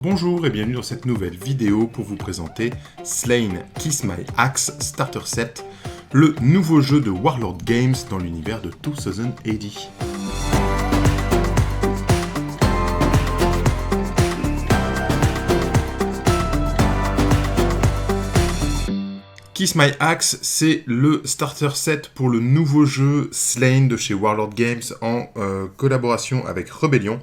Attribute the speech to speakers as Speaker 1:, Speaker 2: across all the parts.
Speaker 1: Bonjour et bienvenue dans cette nouvelle vidéo pour vous présenter Slain Kiss My Axe Starter Set, le nouveau jeu de Warlord Games dans l'univers de 2000 AD. Kiss My Axe, c'est le starter set pour le nouveau jeu Slain de chez Warlord Games en collaboration avec Rebellion.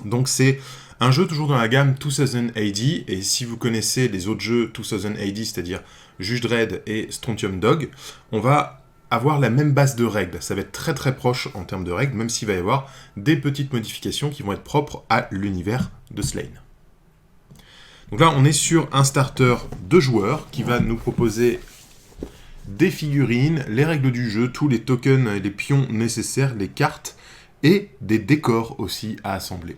Speaker 1: Donc c'est un jeu toujours dans la gamme 2000 AD, et si vous connaissez les autres jeux 2000 AD, c'est-à-dire Judge Dredd et Strontium Dog, on va avoir la même base de règles. Ça va être très très proche en termes de règles, même s'il va y avoir des petites modifications qui vont être propres à l'univers de Slain. Donc là, on est sur un starter 2 joueurs qui va nous proposer des figurines, les règles du jeu, tous les tokens et les pions nécessaires, les cartes et des décors aussi à assembler.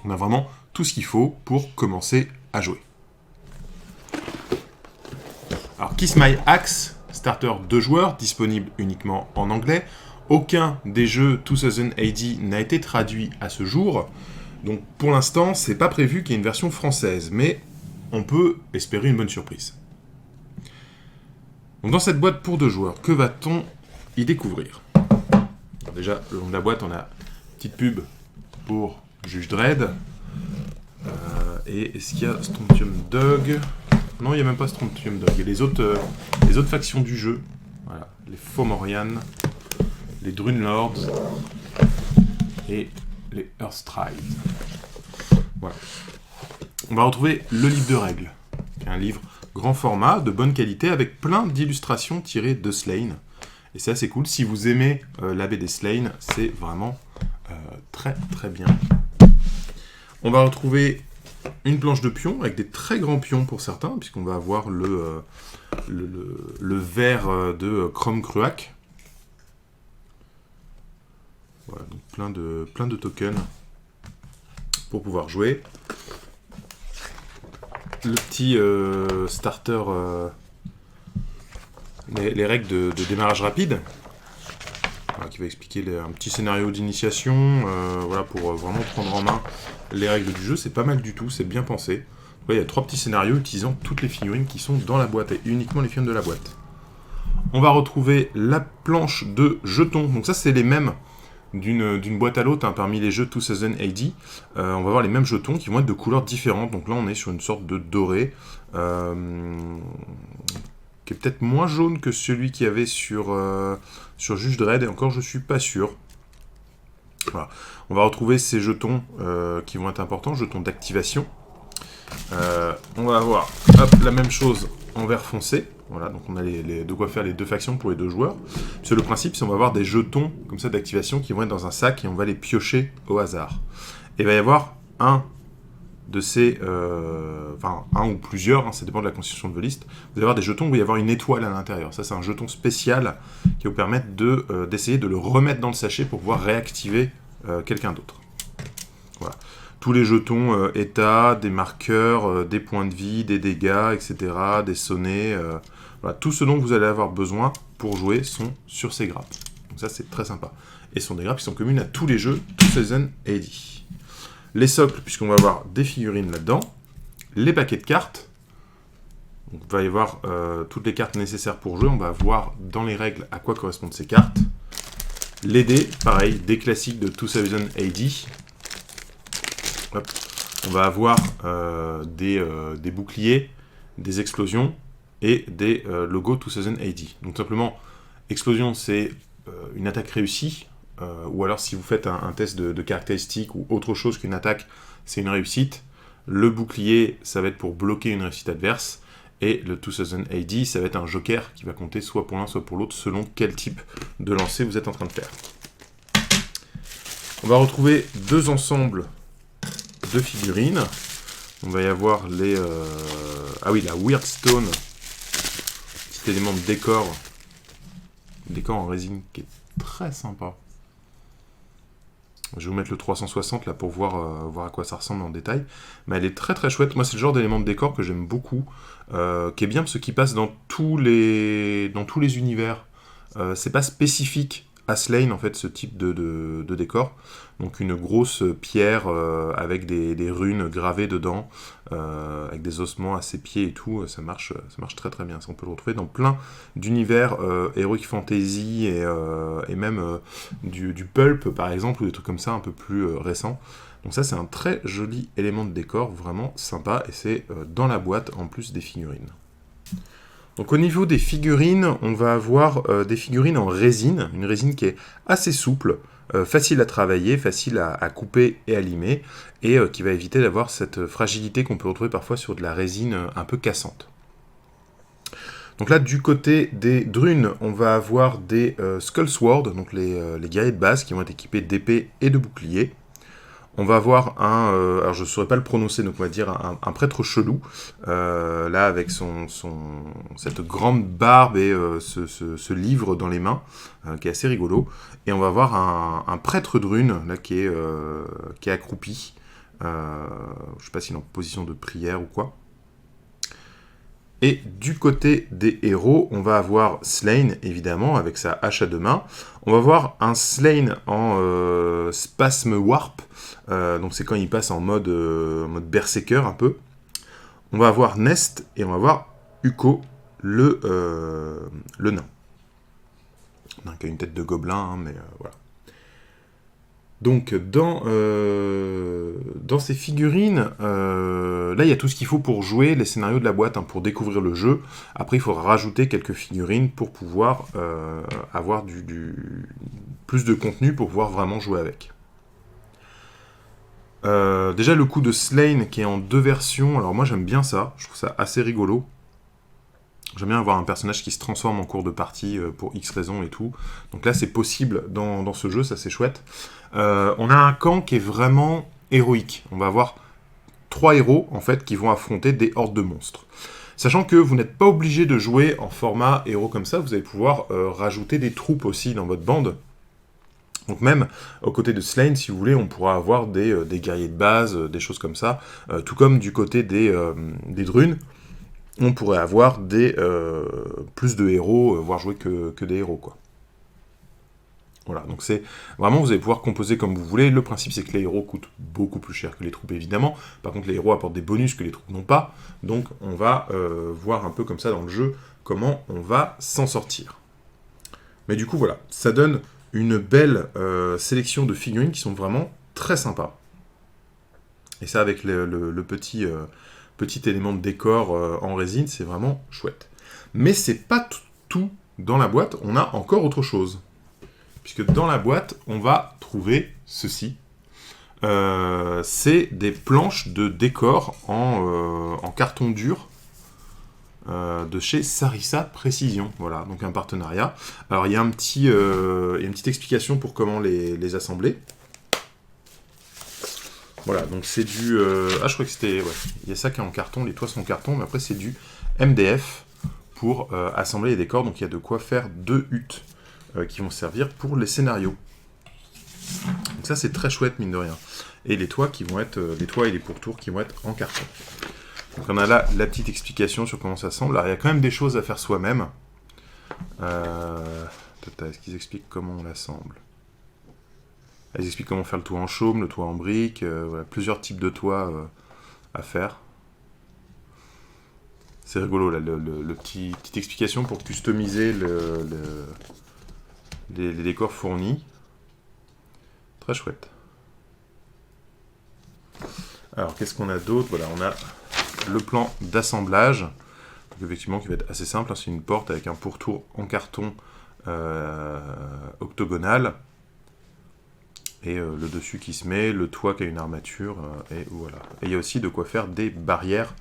Speaker 1: On a vraiment tout ce qu'il faut pour commencer à jouer. Alors, Kiss My Axe, starter 2 joueurs, disponible uniquement en anglais. Aucun des jeux 2000 AD n'a été traduit à ce jour. Donc, pour l'instant, c'est pas prévu qu'il y ait une version française, mais on peut espérer une bonne surprise. Donc, dans cette boîte pour 2 joueurs, que va-t-on y découvrir ? Alors déjà, le long de la boîte, on a une petite pub pour Judge Dredd. Et est-ce qu'il y a Strontium Dog ? Non, il n'y a même pas Strontium Dog. Il y a les autres factions du jeu. Voilà, les Fomorian, les Drunelords et les Earthstride. Voilà. On va retrouver le livre de règles, qui est un livre grand format, de bonne qualité, avec plein d'illustrations tirées de Slain. Et c'est assez cool. Si vous aimez la BD Slain, c'est vraiment très très bien. On va retrouver une planche de pions avec des très grands pions pour certains, puisqu'on va avoir le verre de Chrome Cruac. Voilà, donc plein de tokens pour pouvoir jouer. Le petit starter, les règles de démarrage rapide. Qui va expliquer un petit scénario d'initiation, voilà, pour vraiment prendre en main les règles du jeu. C'est pas mal du tout, c'est bien pensé. Là, il y a 3 petits scénarios utilisant toutes les figurines qui sont dans la boîte, et uniquement les figurines de la boîte. On va retrouver la planche de jetons. Donc ça, c'est les mêmes d'une boîte à l'autre, hein, parmi les jeux 2000 AD. On va avoir les mêmes jetons qui vont être de couleurs différentes. Donc là, on est sur une sorte de doré, qui est peut-être moins jaune que celui qu'il y avait sur Judge Dredd, et encore je suis pas sûr. Voilà. On va retrouver ces jetons qui vont être importants, jetons d'activation. On va avoir la même chose en vert foncé. Voilà, donc on a de quoi faire les 2 factions pour les 2 joueurs. C'est le principe, c'est qu'on va avoir des jetons comme ça d'activation qui vont être dans un sac et on va les piocher au hasard. Et il va y avoir un de ces, un ou plusieurs, hein, ça dépend de la constitution de vos listes, vous allez avoir des jetons où il va y avoir une étoile à l'intérieur. Ça, c'est un jeton spécial qui va vous permettre d'essayer de le remettre dans le sachet pour pouvoir réactiver quelqu'un d'autre. Voilà. Tous les jetons état, des marqueurs, des points de vie, des dégâts, etc., des sonnets, voilà, tout ce dont vous allez avoir besoin pour jouer sont sur ces grappes. Donc ça, c'est très sympa. Et ce sont des grappes qui sont communes à tous les jeux 2000 AD. Les socles, puisqu'on va avoir des figurines là-dedans. Les paquets de cartes. Donc, il va y avoir toutes les cartes nécessaires pour jouer. On va voir dans les règles à quoi correspondent ces cartes. Les dés, pareil, des classiques de 2000 AD. Hop. On va avoir des boucliers, des explosions et des logos 2000 AD. Donc simplement, explosion, c'est une attaque réussie. Ou alors si vous faites un test de caractéristiques ou autre chose qu'une attaque, c'est une réussite. Le bouclier, ça va être pour bloquer une réussite adverse. Et le 2000 AD, ça va être un joker qui va compter soit pour l'un, soit pour l'autre, selon quel type de lancer vous êtes en train de faire. On va retrouver 2 ensembles de figurines. On va y avoir la Weirdstone, petit élément de décor en résine qui est très sympa. Je vais vous mettre le 360 là pour voir à quoi ça ressemble en détail. Mais elle est très très chouette. Moi, c'est le genre d'élément de décor que j'aime beaucoup, qui est bien parce qu'il passe dans tous les univers. C'est pas spécifique à Slane, en fait, ce type de décor. Donc une grosse pierre avec des runes gravées dedans, avec des ossements à ses pieds et tout, ça marche très très bien. Ça, on peut le retrouver dans plein d'univers Heroic Fantasy et même du pulp, par exemple, ou des trucs comme ça un peu plus récents. Donc ça, c'est un très joli élément de décor, vraiment sympa, et c'est dans la boîte, en plus des figurines. Donc au niveau des figurines, on va avoir des figurines en résine, une résine qui est assez souple, facile à travailler, facile à couper et à limer, et qui va éviter d'avoir cette fragilité qu'on peut retrouver parfois sur de la résine un peu cassante. Donc là, du côté des drunes, on va avoir des Skullsword, donc les guerriers de base qui vont être équipés d'épées et de boucliers. On va avoir alors je ne saurais pas le prononcer, donc on va dire un prêtre chelou, là avec cette grande barbe et ce livre dans les mains, qui est assez rigolo. Et on va avoir un prêtre drune, là, qui est accroupi. Je ne sais pas s'il est en position de prière ou quoi. Et du côté des héros, on va avoir Slane, évidemment, avec sa hache à deux mains. On va avoir un Slane en spasme warp, donc c'est quand il passe en mode berserker un peu. On va avoir Nest et on va avoir Uko, le nain. Donc, il a une tête de gobelin, hein, mais voilà. Donc, dans ces figurines, là, il y a tout ce qu'il faut pour jouer les scénarios de la boîte, hein, pour découvrir le jeu. Après, il faudra rajouter quelques figurines pour pouvoir avoir plus de contenu pour pouvoir vraiment jouer avec. Déjà, le coup de Slane qui est en 2 versions, alors moi, j'aime bien ça. Je trouve ça assez rigolo. J'aime bien avoir un personnage qui se transforme en cours de partie pour X raisons et tout. Donc là, c'est possible dans ce jeu, ça c'est chouette. On a un camp qui est vraiment héroïque. On va avoir 3 héros, en fait, qui vont affronter des hordes de monstres. Sachant que vous n'êtes pas obligé de jouer en format héros comme ça, vous allez pouvoir rajouter des troupes aussi dans votre bande. Donc même aux côtés de Slane, si vous voulez, on pourra avoir des guerriers de base, des choses comme ça. Tout comme du côté des drunes, on pourrait avoir plus de héros, voire jouer que des héros, quoi. Voilà, donc c'est vraiment, vous allez pouvoir composer comme vous voulez. Le principe, c'est que les héros coûtent beaucoup plus cher que les troupes, évidemment. Par contre, les héros apportent des bonus que les troupes n'ont pas. Donc, on va voir un peu comme ça dans le jeu comment on va s'en sortir. Mais du coup, voilà, ça donne une belle sélection de figurines qui sont vraiment très sympas. Et ça, avec le petit élément de décor en résine, c'est vraiment chouette. Mais c'est pas tout dans la boîte, on a encore autre chose. Puisque dans la boîte, on va trouver ceci. C'est des planches de décor en carton dur de chez Sarissa Précision. Voilà, donc un partenariat. Alors, il y a une petite explication pour comment les assembler. Voilà, donc c'est du... je crois que c'était... Ouais, il y a ça qui est en carton, les toits sont en carton, mais après c'est du MDF pour assembler les décors. Donc il y a de quoi faire 2 huttes qui vont servir pour les scénarios. Donc ça c'est très chouette, mine de rien. Et les toits qui vont être... les toits et les pourtours qui vont être en carton. Donc on a là la petite explication sur comment ça s'assemble. Alors il y a quand même des choses à faire soi-même. Est-ce qu'ils expliquent comment on l'assemble ? Ils expliquent comment faire le toit en chaume, le toit en briques, voilà, plusieurs types de toits à faire. C'est rigolo, là, petite explication pour customiser les décors fournis. Très chouette. Alors, qu'est-ce qu'on a d'autre ? Voilà, on a le plan d'assemblage, donc effectivement qui va être assez simple, hein, c'est une porte avec un pourtour en carton octogonal. Et le dessus qui se met, le toit qui a une armature, et voilà. Et il y a aussi de quoi faire des barrières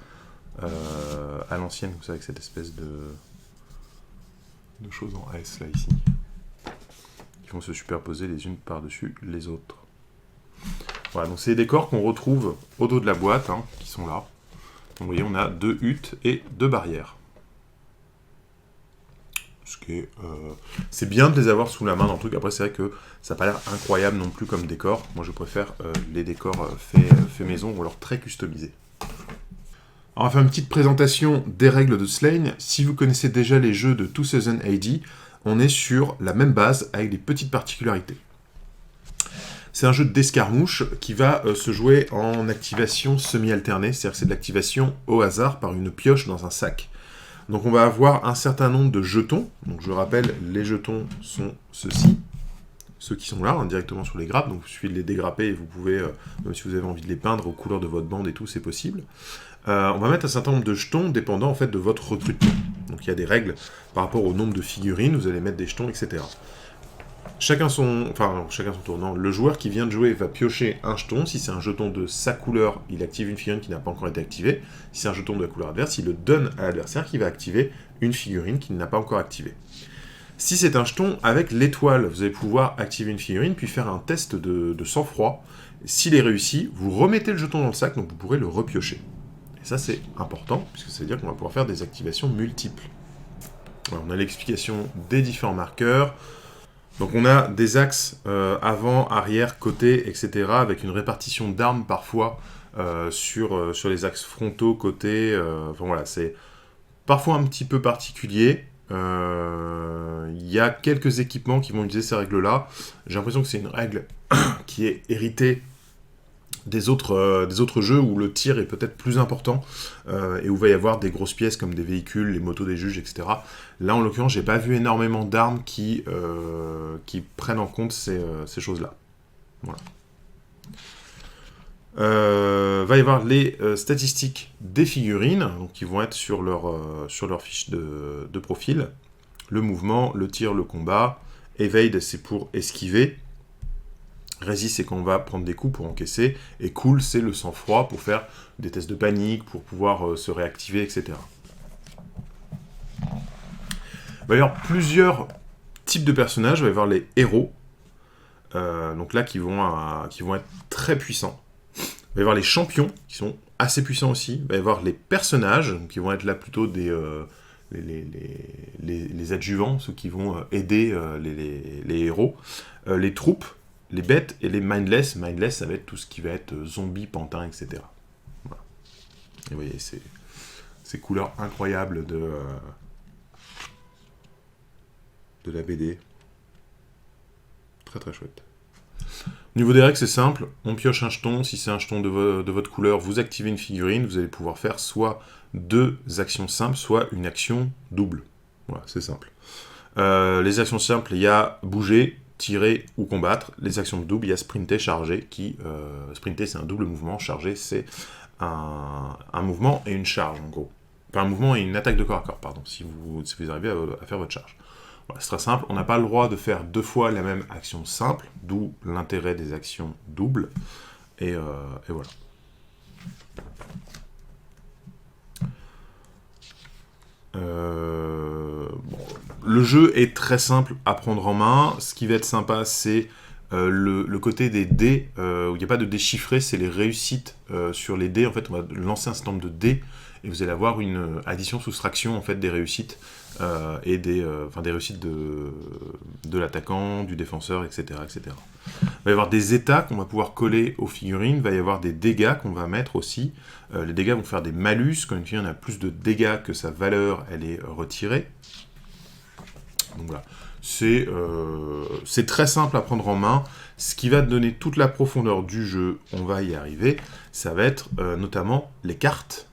Speaker 1: à l'ancienne, vous savez, avec cette espèce de choses en S, là, ici, qui vont se superposer les unes par-dessus les autres. Voilà, donc c'est des décors qu'on retrouve au dos de la boîte, hein, qui sont là. Donc vous voyez, on a 2 huttes et 2 barrières. C'est bien de les avoir sous la main dans le truc. Après, c'est vrai que ça n'a pas l'air incroyable non plus comme décor. Moi, je préfère les décors faits maison ou alors très customisés. Alors, on va faire une petite présentation des règles de Slane. Si vous connaissez déjà les jeux de 2000 AD, on est sur la même base avec des petites particularités. C'est un jeu d'escarmouche qui va se jouer en activation semi-alternée, c'est-à-dire que c'est de l'activation au hasard par une pioche dans un sac. Donc on va avoir un certain nombre de jetons. Donc je rappelle, les jetons sont ceux-ci, ceux qui sont là, hein, directement sur les grappes. Donc il suffit de les dégrapper et vous pouvez, même si vous avez envie de les peindre aux couleurs de votre bande et tout, c'est possible. On va mettre un certain nombre de jetons dépendant en fait de votre recrutement. Donc il y a des règles par rapport au nombre de figurines, vous allez mettre des jetons, etc. Chacun son tour, non. Le joueur qui vient de jouer va piocher un jeton. Si c'est un jeton de sa couleur, il active une figurine qui n'a pas encore été activée. Si c'est un jeton de la couleur adverse, il le donne à l'adversaire qui va activer une figurine qui n'a pas encore activée. Si c'est un jeton avec l'étoile, vous allez pouvoir activer une figurine, puis faire un test de sang-froid. S'il est réussi, vous remettez le jeton dans le sac, donc vous pourrez le repiocher. Et ça, c'est important, puisque ça veut dire qu'on va pouvoir faire des activations multiples. Alors, on a l'explication des différents marqueurs. Donc on a des axes avant, arrière, côté, etc. avec une répartition d'armes parfois sur les axes frontaux, côté. Enfin voilà, c'est parfois un petit peu particulier. Il y a quelques équipements qui vont utiliser ces règles-là. J'ai l'impression que c'est une règle qui est héritée des autres jeux où le tir est peut-être plus important et où il va y avoir des grosses pièces comme des véhicules, les motos des juges, etc. Là, en l'occurrence, j'ai pas vu énormément d'armes qui prennent en compte ces choses-là. Voilà. Va y avoir les statistiques des figurines, donc qui vont être sur leur fiche de profil. Le mouvement, le tir, le combat. Evade, c'est pour esquiver. Resist, c'est quand on va prendre des coups pour encaisser. Et Cool, c'est le sang-froid pour faire des tests de panique, pour pouvoir se réactiver, etc. Il va y avoir plusieurs types de personnages. Il va y avoir les héros. Donc là, qui vont être très puissants. Il va y avoir les champions, qui sont assez puissants aussi. Il va y avoir les personnages, qui vont être là plutôt les adjuvants, ceux qui vont aider les héros. Les troupes, les bêtes et les mindless. Mindless, ça va être tout ce qui va être zombies, pantins, etc. Voilà. Et vous voyez, ces couleurs incroyables de la BD. Très très chouette. Au niveau des règles, c'est simple. On pioche un jeton. Si c'est un jeton de votre couleur, vous activez une figurine. Vous allez pouvoir faire soit 2 actions simples, soit une action double. Voilà, c'est simple. Les actions simples, il y a bouger, tirer ou combattre. Les actions doubles, il y a sprinter, charger. Sprinter, c'est un double mouvement. Charger, c'est un mouvement et une charge, en gros. Enfin, un mouvement et une attaque de corps à corps, pardon, si vous arrivez à faire votre charge. Voilà, c'est très simple. On n'a pas le droit de faire 2 fois la même action simple, d'où l'intérêt des actions doubles. Et voilà. Le jeu est très simple à prendre en main. Ce qui va être sympa, c'est le côté des dés, où il n'y a pas de dés chiffrés, c'est les réussites sur les dés. En fait, on va lancer un certain nombre de dés, et vous allez avoir une addition-soustraction en fait, des réussites, et des réussites de l'attaquant, du défenseur, etc., etc. Il va y avoir des états qu'on va pouvoir coller aux figurines, il va y avoir des dégâts qu'on va mettre aussi. Les dégâts vont faire des malus, quand une figurine a plus de dégâts que sa valeur, elle est retirée. Donc voilà, c'est très simple à prendre en main. Ce qui va donner toute la profondeur du jeu, on va y arriver, ça va être notamment les cartes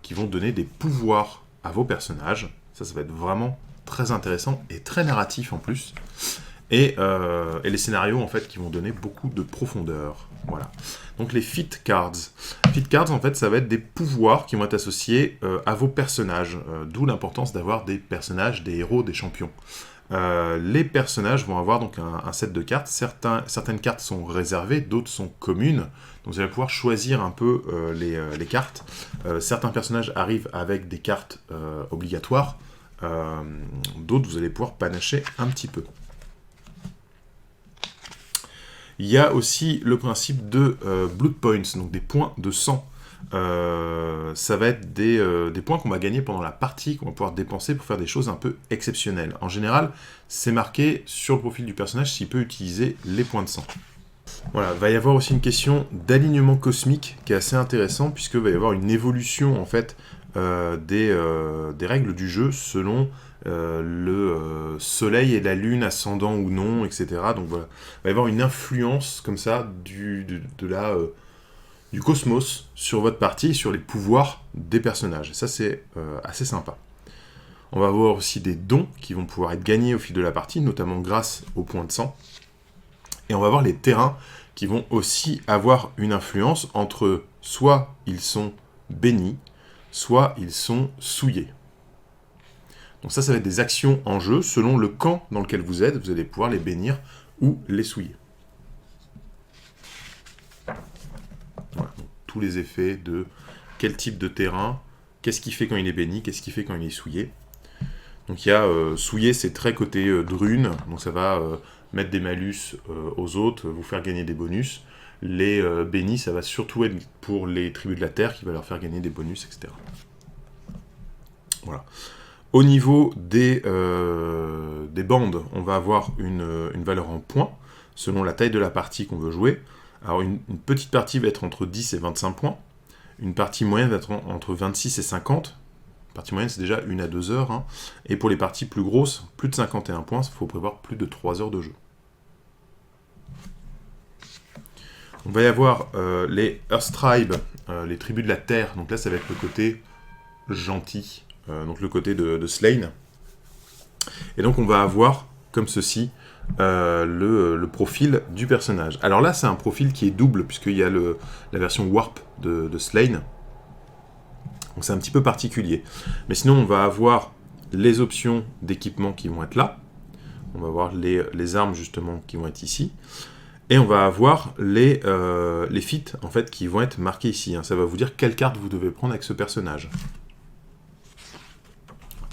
Speaker 1: qui vont donner des pouvoirs à vos personnages. Ça va être vraiment très intéressant et très narratif en plus. Et les scénarios en fait qui vont donner beaucoup de profondeur. Voilà. Donc les Fit Cards. Fit Cards en fait ça va être des pouvoirs qui vont être associés à vos personnages. D'où l'importance d'avoir des personnages, des héros, des champions. Les personnages vont avoir donc un set de cartes. Certaines cartes sont réservées, d'autres sont communes. Donc vous allez pouvoir choisir un peu les cartes. Certains personnages arrivent avec des cartes obligatoires. D'autres vous allez pouvoir panacher un petit peu. Il y a aussi le principe de Blood Points, donc des points de sang. Ça va être des points qu'on va gagner pendant la partie, qu'on va pouvoir dépenser pour faire des choses un peu exceptionnelles. En général, c'est marqué sur le profil du personnage s'il peut utiliser les points de sang. Voilà, il va y avoir aussi une question d'alignement cosmique qui est assez intéressant, puisqu'il va y avoir une évolution en fait, des règles du jeu selon le soleil et la lune ascendant ou non, etc. Donc voilà, il va y avoir une influence comme ça du cosmos sur votre partie et sur les pouvoirs des personnages. Et ça, c'est assez sympa. On va avoir aussi des dons qui vont pouvoir être gagnés au fil de la partie, notamment grâce aux points de sang. Et on va avoir les terrains qui vont aussi avoir une influence entre soit ils sont bénis, soit ils sont souillés. Donc ça va être des actions en jeu. Selon le camp dans lequel vous êtes, vous allez pouvoir les bénir ou les souiller. Voilà, donc, tous les effets de quel type de terrain, qu'est-ce qu'il fait quand il est béni, qu'est-ce qu'il fait quand il est souillé. Donc il y a souillé, c'est très côté drune, donc ça va mettre des malus aux autres, vous faire gagner des bonus. Les bénis, ça va surtout être pour les tribus de la terre qui va leur faire gagner des bonus, etc. Voilà. Au niveau des bandes, on va avoir une valeur en points, selon la taille de la partie qu'on veut jouer. Alors une petite partie va être entre 10 et 25 points, une partie moyenne va être entre 26 et 50, la partie moyenne c'est déjà 1 à 2 heures, hein. Et pour les parties plus grosses, plus de 51 points, il faut prévoir plus de 3 heures de jeu. On va y avoir les Earth Tribe, les tribus de la Terre, donc là ça va être le côté gentil, donc le côté de Slayn. Et donc on va avoir, comme ceci, le profil du personnage. Alors là c'est un profil qui est double, puisqu'il y a la version Warp de Slayn. Donc c'est un petit peu particulier. Mais sinon on va avoir les options d'équipement qui vont être là. On va avoir les armes justement qui vont être ici. Et on va avoir les feats en fait, qui vont être marqués ici. Hein. Ça va vous dire quelle carte vous devez prendre avec ce personnage.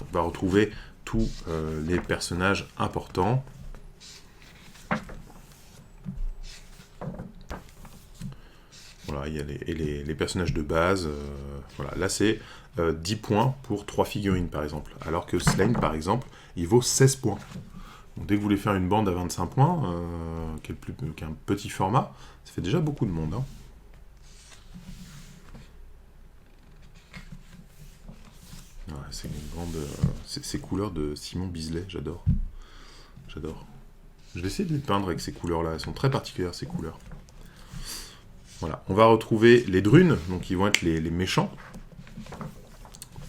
Speaker 1: On va retrouver tous les personnages importants. Voilà, il y a les personnages de base. Voilà. Là, c'est 10 points pour 3 figurines, par exemple. Alors que Slayn, par exemple, il vaut 16 points. Donc, dès que vous voulez faire une bande à 25 points, qui est un petit format, ça fait déjà beaucoup de monde. Hein. Ouais, c'est une grande... ces couleurs de Simon Bisley, j'adore. J'adore. Je vais essayer de les peindre avec ces couleurs-là. Elles sont très particulières, ces couleurs. Voilà. On va retrouver les drunes, donc qui vont être les méchants.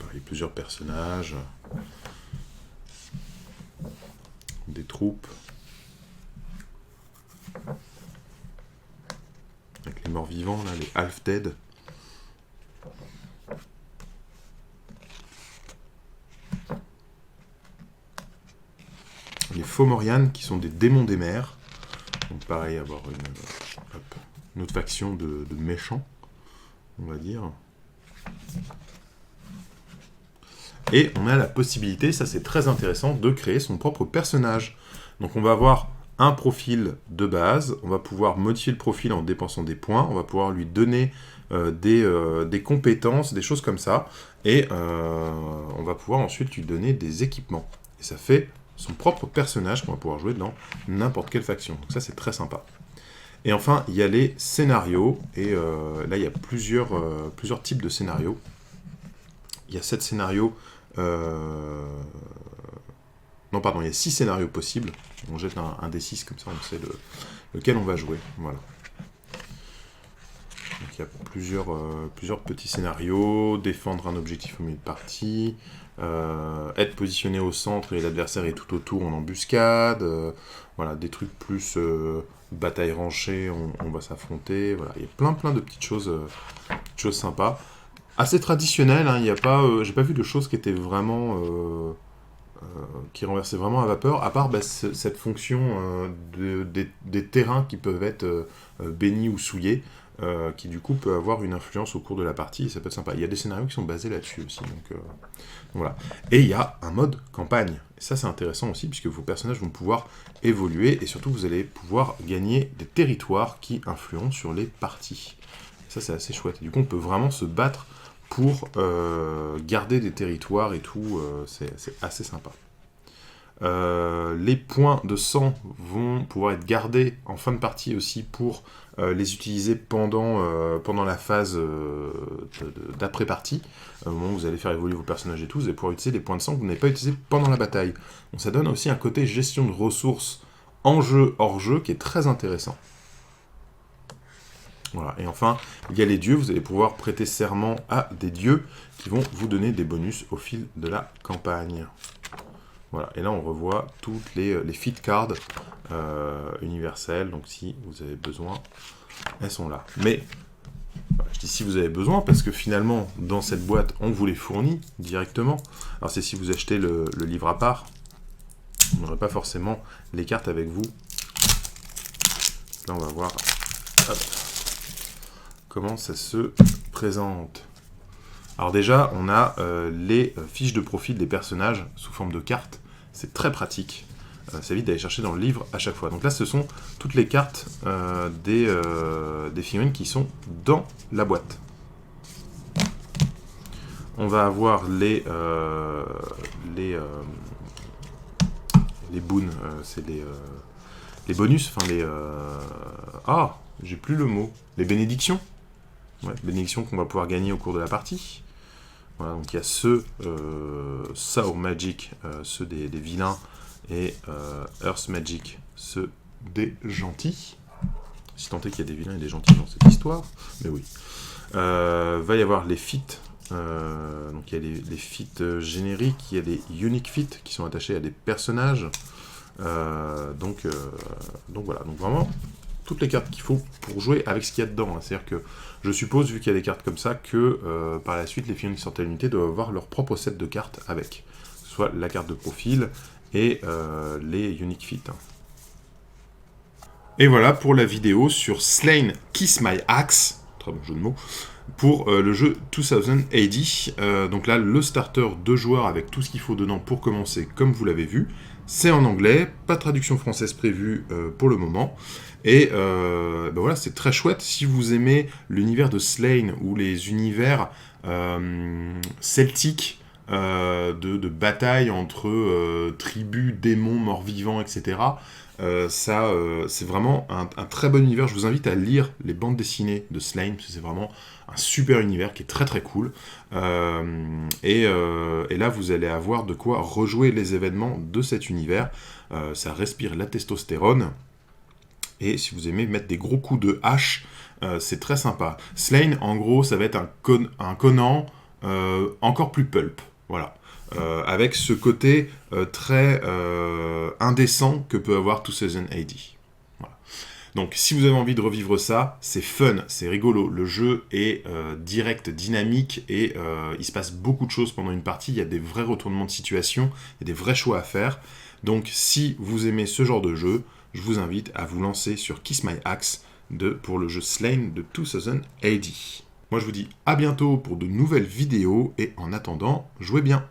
Speaker 1: Pareil, plusieurs personnages. Des troupes. Avec les morts vivants, là, les half-dead. Les Fomorians, qui sont des démons des mers. Donc pareil, avoir une autre faction de méchants, on va dire. Et on a la possibilité, ça c'est très intéressant, de créer son propre personnage. Donc on va avoir un profil de base, on va pouvoir modifier le profil en dépensant des points, on va pouvoir lui donner des compétences, des choses comme ça, et on va pouvoir ensuite lui donner des équipements. Et ça fait son propre personnage qu'on va pouvoir jouer dans n'importe quelle faction. Donc ça c'est très sympa. Et enfin, il y a les scénarios, et là il y a plusieurs types de scénarios. Il y a 7 scénarios... Non, pardon, il y a 6 scénarios possibles. On jette un des 6, comme ça on sait lequel on va jouer. Voilà. Donc il y a plusieurs petits scénarios. Défendre un objectif au milieu de partie. Être positionné au centre et l'adversaire est tout autour en embuscade. Voilà, des trucs plus bataille rangée, on va s'affronter. Voilà, il y a plein de petites choses sympas. Assez traditionnel, hein, j'ai pas vu de choses qui étaient vraiment... qui renversaient vraiment à vapeur, à part cette fonction des terrains qui peuvent être bénis ou souillés, qui du coup peut avoir une influence au cours de la partie, et ça peut être sympa. Il y a des scénarios qui sont basés là-dessus aussi, donc voilà. Et il y a un mode campagne, et ça c'est intéressant aussi, puisque vos personnages vont pouvoir évoluer, et surtout vous allez pouvoir gagner des territoires qui influencent sur les parties. Et ça c'est assez chouette, et du coup on peut vraiment se battre pour garder des territoires et tout, c'est assez sympa. Les points de sang vont pouvoir être gardés en fin de partie aussi pour les utiliser pendant la phase d'après-partie. Au moment où vous allez faire évoluer vos personnages et tout, vous allez pouvoir utiliser les points de sang que vous n'avez pas utilisés pendant la bataille. Donc ça donne aussi un côté gestion de ressources en jeu, hors jeu, qui est très intéressant. Voilà. Et enfin, il y a les dieux, vous allez pouvoir prêter serment à des dieux qui vont vous donner des bonus au fil de la campagne. Voilà, et là on revoit toutes les feat cards universelles, donc si vous avez besoin, elles sont là. Mais, voilà, je dis si vous avez besoin, parce que finalement, dans cette boîte, on vous les fournit directement. Alors c'est si vous achetez le livre à part, vous n'aurez pas forcément les cartes avec vous. Là on va voir comment ça se présente. Alors déjà, on a les fiches de profil des personnages sous forme de cartes. C'est très pratique. Ça évite d'aller chercher dans le livre à chaque fois. Donc là, ce sont toutes les cartes des figurines qui sont dans la boîte. On va avoir les boons, c'est les bonus, enfin les... Ah, j'ai plus le mot. Les bénédictions. Ouais, bénédictions qu'on va pouvoir gagner au cours de la partie. Voilà, donc il y a ceux Sour Magic, ceux des vilains, et Earth Magic, ceux des gentils. Si tant est qu'il y a des vilains et des gentils dans cette histoire, mais oui. Va y avoir les feats, donc il y a les feats génériques, il y a des unique feats qui sont attachés à des personnages. Donc voilà, donc vraiment toutes les cartes qu'il faut pour jouer avec ce qu'il y a dedans. Hein. C'est-à-dire que je suppose, vu qu'il y a des cartes comme ça, que par la suite, les figurines qui sortent à l'unité doivent avoir leur propre set de cartes avec. Que ce soit la carte de profil et les unique feats. Et voilà pour la vidéo sur Slain Kiss My Axe, très bon jeu de mots, pour le jeu 2000 AD. Donc là, le starter 2 joueurs avec tout ce qu'il faut dedans pour commencer, comme vous l'avez vu. C'est en anglais, pas de traduction française prévue pour le moment. Et ben voilà, c'est très chouette. Si vous aimez l'univers de Slain ou les univers celtiques de bataille entre tribus, démons, morts-vivants, etc., c'est vraiment un très bon univers. Je vous invite à lire les bandes dessinées de Slain, parce que c'est vraiment un super univers qui est très très cool. Et là, vous allez avoir de quoi rejouer les événements de cet univers. Ça respire la testostérone. Et si vous aimez mettre des gros coups de hache, c'est très sympa. Slain, en gros, ça va être un Conan encore plus pulp. Voilà. Avec ce côté très indécent que peut avoir 2000 AD. Voilà. Donc, si vous avez envie de revivre ça, c'est fun, c'est rigolo. Le jeu est direct, dynamique, et il se passe beaucoup de choses pendant une partie. Il y a des vrais retournements de situation, il y a des vrais choix à faire. Donc, si vous aimez ce genre de jeu, je vous invite à vous lancer sur Kiss My Axe pour le jeu Slain de 2000 AD. Moi, je vous dis à bientôt pour de nouvelles vidéos, et en attendant, jouez bien.